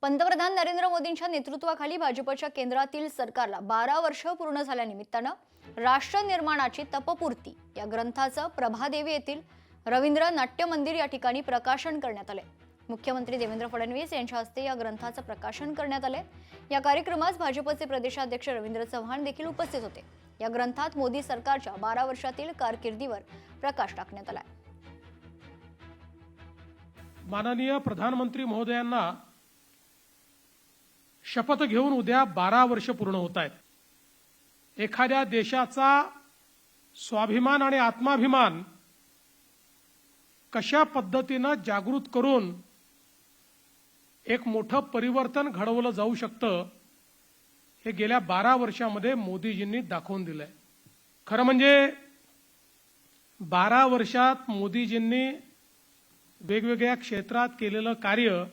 पंतप्रधान नरेंद्र मोदींच्या नेतृत्वाखाली भाजपच्या केंद्रातील सरकारला 12 वर्ष पूर्ण झाल्यानिमित्तानं राष्ट्र निर्माणाची तपपूर्ती या ग्रंथाचं प्रभादेवी येथील रवींद्र नाट्य मंदिर या ठिकाणी प्रकाशन करण्यात आले। मुख्यमंत्री देवेंद्र फडणवीस यांच्या हस्ते या ग्रंथाचं प्रकाशन करण्यात आले। या कार्यक्रमास भाजपचे प्रदेशाध्यक्ष रवींद्र चव्हाण देखील उपस्थित होते। या ग्रंथात मोदी सरकारच्या 12 वर्षातील कारकिर्दीवर प्रकाश टाकण्यात आला। माननीय प्रधानमंत्री महोदयांना शपथ घेऊन उद्या 12 वर्ष पूर्ण होत आहेत। एखाद्या देशाचा स्वाभिमान आणि आत्माभिमान कशा पद्धतीने जागृत करून एक मोठं परिवर्तन घडवलं जाऊ शकतं हे गेल्या 12 वर्षांमध्ये मोदीजींनी दाखवून दिलंय। खरं म्हणजे 12 वर्षात मोदीजींनी वेगवेगळ्या क्षेत्रात केलेलं कार्य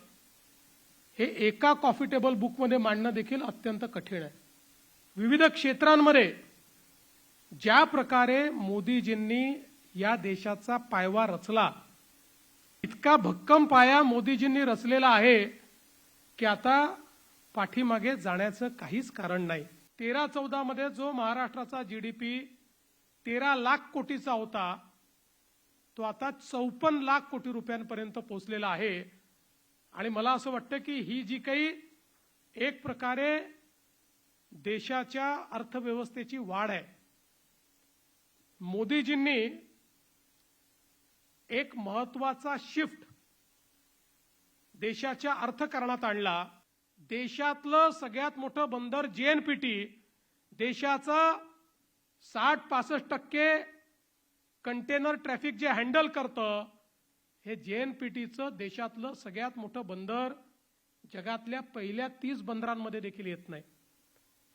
हे एका कॉफी टेबल बुकमध्ये मांडणं देखील अत्यंत कठीण आहे। विविध क्षेत्रांमध्ये ज्या प्रकारे मोदीजींनी या देशाचा पायवा रचला, इतका भक्कम पाया मोदीजींनी रचलेला आहे की आता पाठीमागे जाण्याचं काहीच कारण नाही। 13-14 मध्ये जो महाराष्ट्राचा जीडीपी 13 लाख कोटीचा होता तो आता 54 लाख कोटी रुपयांपर्यंत पोहोचलेला आहे। आणि मला असं वाटतं की ही जी काही एक प्रकारे देशाच्या अर्थव्यवस्थेची वाढ आहे, मोदीजींनी एक महत्त्वाचा शिफ्ट देशाच्या अर्थकारणात आणला। देशातलं सगळ्यात मोठं बंदर जेएनपीटी देशाचं 60-65% कंटेनर ट्रॅफिक जे हँडल करतं, हे जेएनपीटीचं देशातलं सगळ्यात मोठं बंदर जगातल्या पहिल्या 30 बंदरांमध्ये देखील येत नाही।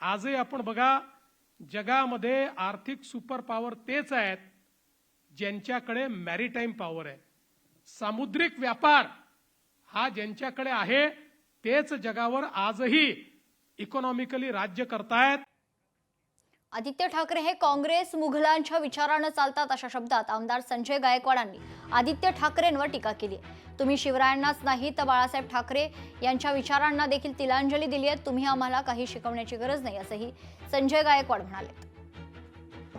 आजही आपण बघा, जगामध्ये आर्थिक सुपर पॉवर तेच आहेत ज्यांच्याकडे मॅरीटाईम पॉवर आहे। सामुद्रिक व्यापार हा ज्यांच्याकडे आहे तेच जगावर आजही इकॉनॉमिकली राज्य करतायत। आदित्य ठाकरे हे काँग्रेस मुघलांच्या विचाराने चालतात अशा शब्दात आमदार संजय गायकवाडांनी आदित्य ठाकरेंवर टीका केली। तुम्ही शिवरायांनाच नाही तर बाळासाहेब ठाकरे यांच्या विचारांना देखील तिलांजली दिली आहे। तुम्ही आम्हाला काही शिकवण्याची गरज नाही असंही संजय गायकवाड म्हणाले।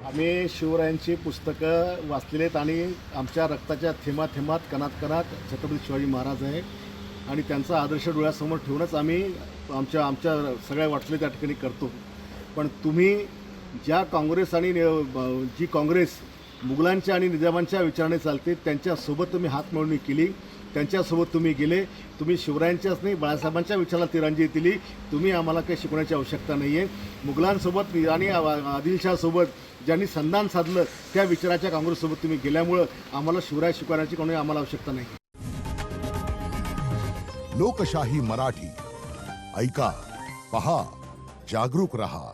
आम्ही शिवरायांची पुस्तकं वाचलेली आहेत आणि आमच्या रक्ताच्या थेंबाथेंबात कणात कणात छत्रपती शिवाजी महाराज आहे आणि त्यांचा आदर्श डोळ्यासमोर ठेवूनच आम्ही आमच्या सगळ्या वाटचाली त्या ठिकाणी करतो। पण तुम्ही ज्या काँग्रेस आणि जी काँग्रेस मुघलांच्या आणि निजामांच्या विचाराने चालते त्यांच्यासोबत तुम्ही हातमिळवणी केली, त्यांच्यासोबत तुम्ही गेले। तुम्ही शिवरायांच्याच नाही बाळासाहेबांच्या विचाराला तिरंजी दिली। तुम्ही आम्हाला काही शिकवण्याची आवश्यकता नाही आहे। मुघलांसोबत आणि आदिलशहासोबत ज्यांनी संधान साधलं त्या विचाराच्या काँग्रेससोबत तुम्ही गेल्यामुळं आम्हाला शिवराय शिकवण्याची कोणी आम्हाला आवश्यकता नाही। लोकशाही मराठी ऐका, पहा, जागरूक रहा।